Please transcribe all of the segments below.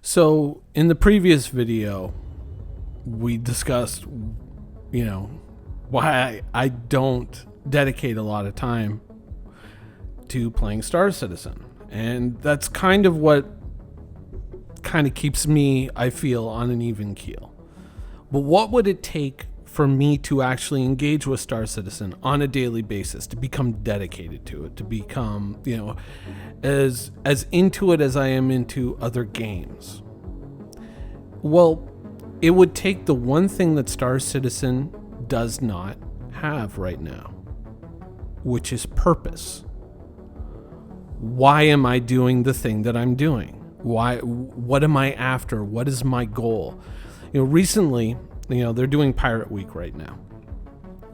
So, in the previous video, we discussed, why I don't dedicate a lot of time to playing Star Citizen. And that's kind of what kind of keeps me, I feel, on an even keel. But what would it take for me to actually engage with Star Citizen on a daily basis, to become dedicated to it, to become, as into it as I am into other games? Well, it would take the one thing that Star Citizen does not have right now, which is purpose. Why am I doing the thing that I'm doing? What am I after? What is my goal? Recently, they're doing Pirate Week right now.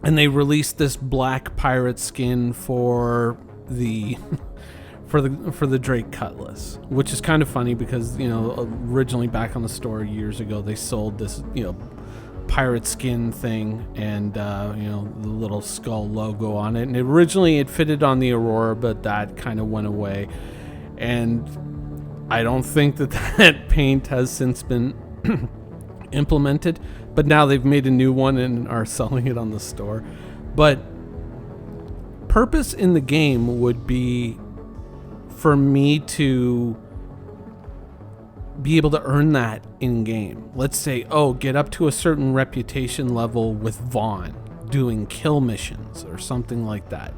And they released this black pirate skin for the for the Drake Cutlass, which is kind of funny because, originally back on the store years ago, they sold this, pirate skin thing and, the little skull logo on it. And originally it fitted on the Aurora, but that kind of went away. And I don't think that paint has since been implemented, but now they've made a new one and are selling it on the store. But purpose in the game would be for me to be able to earn that in game. Let's say, get up to a certain reputation level with Vaughn doing kill missions or something like that.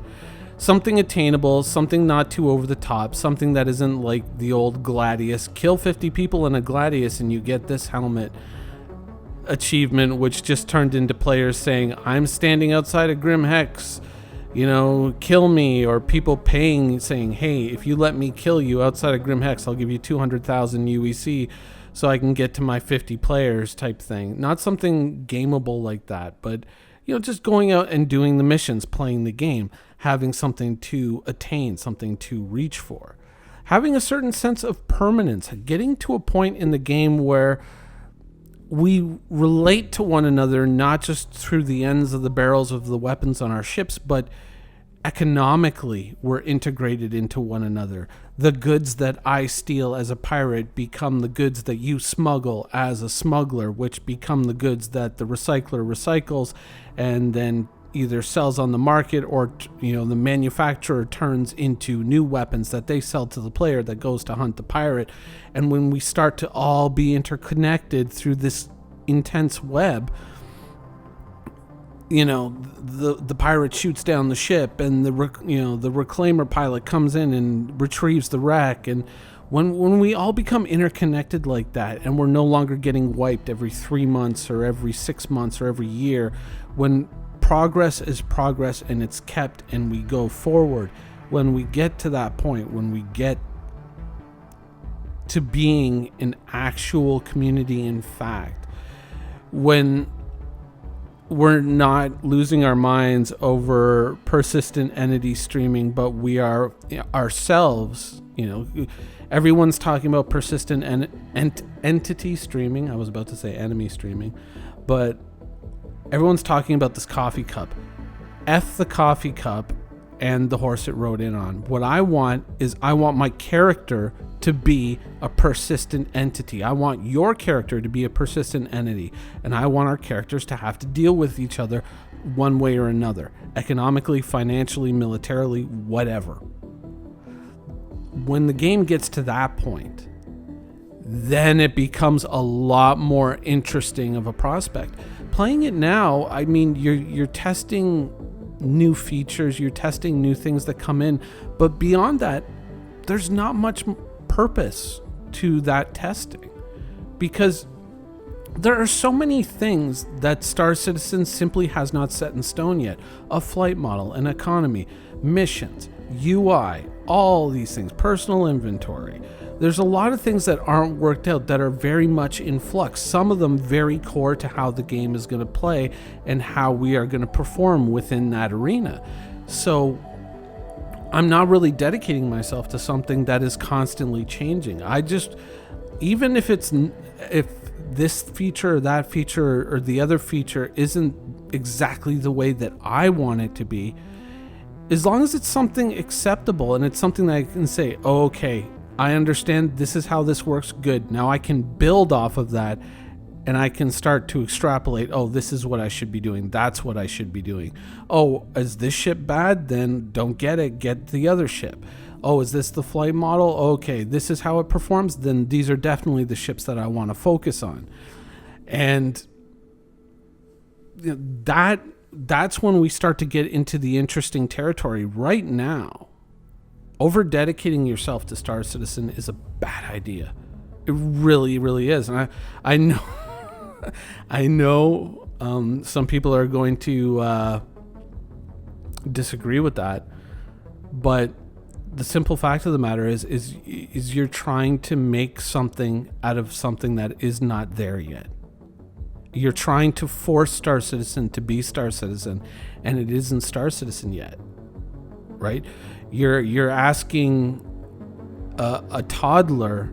Something attainable, something not too over the top, something that isn't like the old Gladius. Kill 50 people in a Gladius and you get this helmet achievement, which just turned into players saying, I'm standing outside of Grim Hex, kill me, or people paying, saying, hey, if you let me kill you outside of Grim Hex, I'll give you 200,000 UEC so I can get to my 50 players type thing. Not something gameable like that, but just going out and doing the missions, playing the game, having something to attain, something to reach for, having a certain sense of permanence, getting to a point in the game where we relate to one another, not just through the ends of the barrels of the weapons on our ships, but economically we're integrated into one another. The goods that I steal as a pirate become the goods that you smuggle as a smuggler, which become the goods that the recycler recycles and then either sells on the market, or the manufacturer turns into new weapons that they sell to the player that goes to hunt the pirate. And when we start to all be interconnected through this intense web, the pirate shoots down the ship and the reclaimer pilot comes in and retrieves the wreck. And when we all become interconnected like that, and we're no longer getting wiped every 3 months or every 6 months or every year, when progress is progress and it's kept and we go forward, when we get to that point, when we get to being an actual community in fact, when we're not losing our minds over persistent entity streaming, but we are ourselves, everyone's talking about persistent entity streaming. I was about to say enemy streaming, but everyone's talking about this coffee cup. F the coffee cup and the horse it rode in on. What I want is I want my character to be a persistent entity. I want your character to be a persistent entity. And I want our characters to have to deal with each other one way or another. Economically, financially, militarily, whatever. When the game gets to that point, then it becomes a lot more interesting of a prospect. Playing it now, I mean, you're testing new features, you're testing new things that come in, but beyond that, there's not much purpose to that testing, because there are so many things that Star Citizen simply has not set in stone yet. A flight model, an economy, missions, UI, all these things, personal inventory. There's a lot of things that aren't worked out, that are very much in flux. Some of them very core to how the game is going to play and how we are going to perform within that arena. So I'm not really dedicating myself to something that is constantly changing. Even if this feature or that feature or the other feature isn't exactly the way that I want it to be, as long as it's something acceptable and it's something that I can say, oh, okay, I understand this is how this works. Good. Now I can build off of that, and I can start to extrapolate. Oh, this is what I should be doing. That's what I should be doing. Oh, is this ship bad? Then don't get it. Get the other ship. Oh, is this the flight model? Okay, this is how it performs. Then these are definitely the ships that I want to focus on. And that's when we start to get into the interesting territory. Right now, over dedicating yourself to Star Citizen is a bad idea. It really, really is. And I know, I know some people are going to disagree with that, but the simple fact of the matter is you're trying to make something out of something that is not there yet. You're trying to force Star Citizen to be Star Citizen, and it isn't Star Citizen yet, right? You're asking a toddler,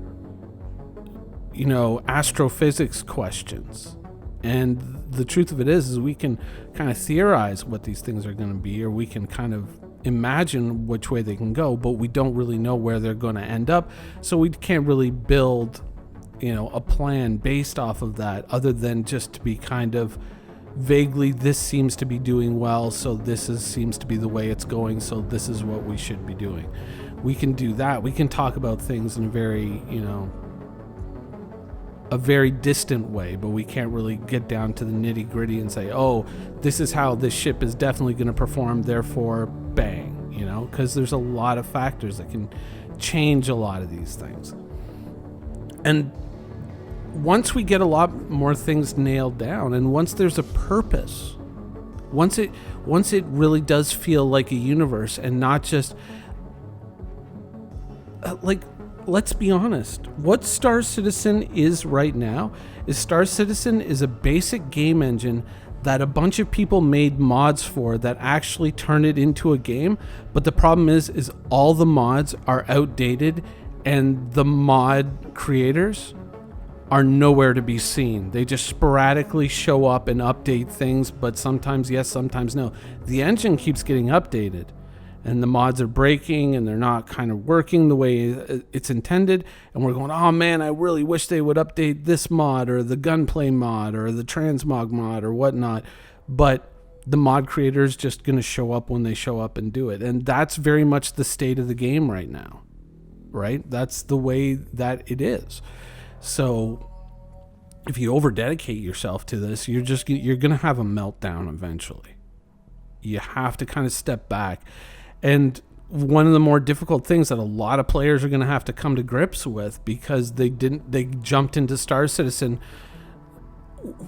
astrophysics questions, and the truth of it is we can kind of theorize what these things are going to be, or we can kind of imagine which way they can go, but we don't really know where they're going to end up, so we can't really build a plan based off of that, other than just to be kind of vaguely, this seems to be doing well, so seems to be the way it's going, so this is what we should be doing. We can do that. We can talk about things in a very distant way, but we can't really get down to the nitty gritty and say, oh, this is how this ship is definitely going to perform, therefore bang, because there's a lot of factors that can change a lot of these things. And once we get a lot more things nailed down, and once there's a purpose, once it really does feel like a universe and not just let's be honest, what Star Citizen is right now is Star Citizen is a basic game engine that a bunch of people made mods for that actually turn it into a game. But the problem is all the mods are outdated, and the mod creators are nowhere to be seen. They just sporadically show up and update things, but sometimes yes, sometimes no. The engine keeps getting updated, and the mods are breaking, and they're not kind of working the way it's intended, and we're going, oh man, I really wish they would update this mod, or the gunplay mod, or the transmog mod, or whatnot. But the mod creator is just going to show up when they show up and do it. And that's very much the state of the game right now, right? That's the way that it is. So if you over dedicate yourself to this, you're going to have a meltdown eventually. You have to kind of step back. And one of the more difficult things that a lot of players are going to have to come to grips with, because they jumped into Star Citizen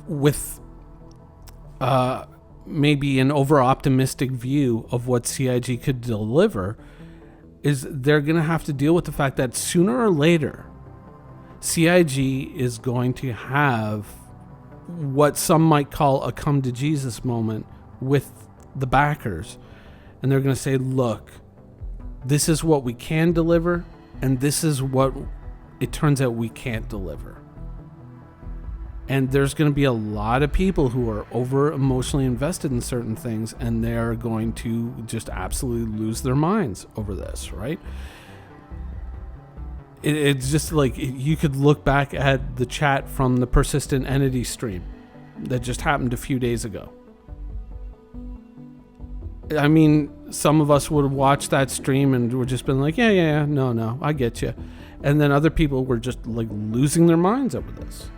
with maybe an over optimistic view of what CIG could deliver, is they're going to have to deal with the fact that sooner or later CIG is going to have what some might call a come to Jesus moment with the backers. And they're going to say, look, this is what we can deliver, and this is what it turns out we can't deliver. And there's going to be a lot of people who are over emotionally invested in certain things, and they're going to just absolutely lose their minds over this, right? It's just like, you could look back at the chat from the Persistent Entity stream that just happened a few days ago. I mean, some of us would have watched that stream and were just been like, yeah, no, I get you. And then other people were just like losing their minds over this,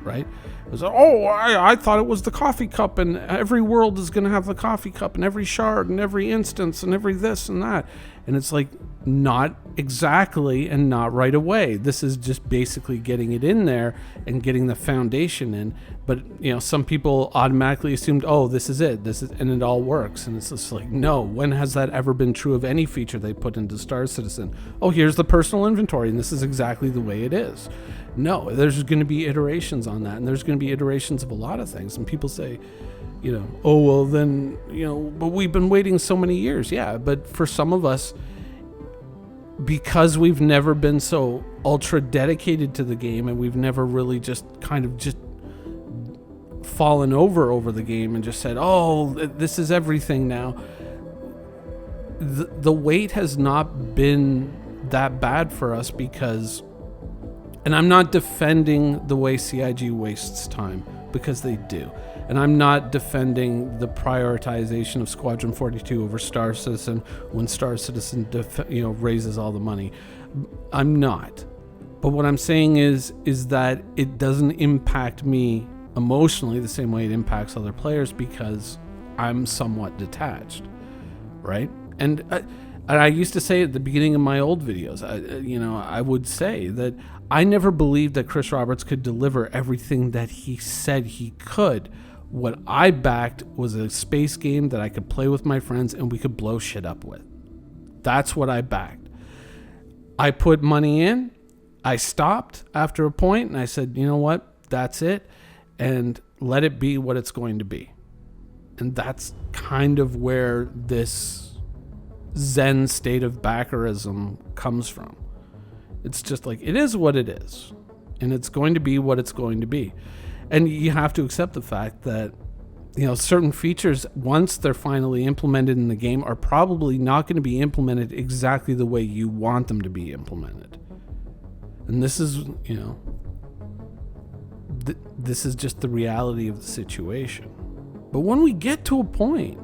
right? It was, I thought it was the coffee cup, and every world is going to have the coffee cup, and every shard, and every instance, and every this and that. And it's like, not exactly, and not right away. This is just basically getting it in there and getting the foundation in. But some people automatically assumed, oh, this is it, and it all works. And it's just like, no, when has that ever been true of any feature they put into Star Citizen? Oh, here's the personal inventory, and this is exactly the way it is. No, there's going to be iterations on that, and there's going to be iterations of a lot of things. And people say, oh, well then, but we've been waiting so many years. Yeah, but for some of us, because we've never been so ultra dedicated to the game, and we've never really just fallen over the game and just said, oh, this is everything now. The wait has not been that bad for us because, and I'm not defending the way CIG wastes time, because they do. And I'm not defending the prioritization of Squadron 42 over Star Citizen when Star Citizen raises all the money. I'm not. But what I'm saying is that it doesn't impact me emotionally the same way it impacts other players because I'm somewhat detached, right? And I used to say at the beginning of my old videos, I would say that I never believed that Chris Roberts could deliver everything that he said he could. What I backed was a space game that I could play with my friends and we could blow shit up with. That's what I backed. I put money in, I stopped after a point, and I said, you know what, that's it, and let it be what it's going to be. And that's kind of where this Zen state of backerism comes from. It's just like, it is what it is, and it's going to be what it's going to be. And you have to accept the fact that, certain features, once they're finally implemented in the game, are probably not going to be implemented exactly the way you want them to be implemented. And this is, this is just the reality of the situation. But when we get to a point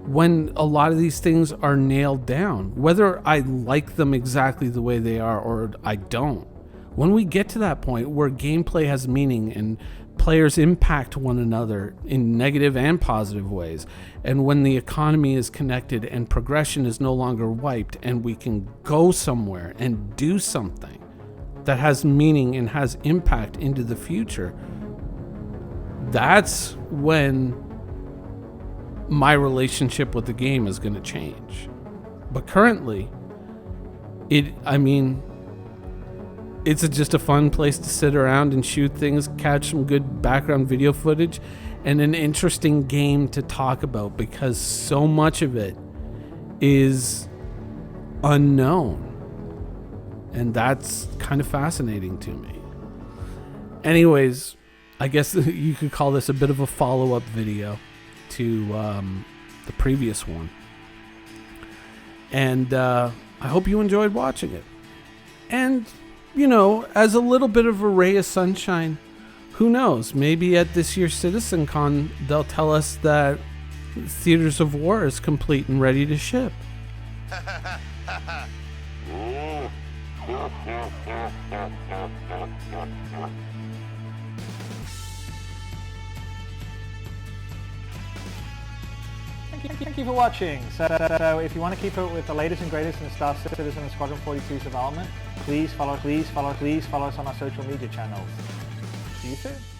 when a lot of these things are nailed down, whether I like them exactly the way they are or I don't, when we get to that point where gameplay has meaning and players impact one another in negative and positive ways, and when the economy is connected and progression is no longer wiped and we can go somewhere and do something that has meaning and has impact into the future, that's when my relationship with the game is going to change. But currently, it's just a fun place to sit around and shoot things, catch some good background video footage, and an interesting game to talk about because so much of it is unknown. And that's kind of fascinating to me. Anyways, I guess you could call this a bit of a follow-up video to the previous one. And I hope you enjoyed watching it. And as a little bit of a ray of sunshine, who knows? Maybe at this year's CitizenCon, they'll tell us that Theaters of War is complete and ready to ship. Thank you for watching. So if you want to keep up with the latest and greatest in Star Citizen and Squadron 42's development, please follow us on our social media channels. See you soon.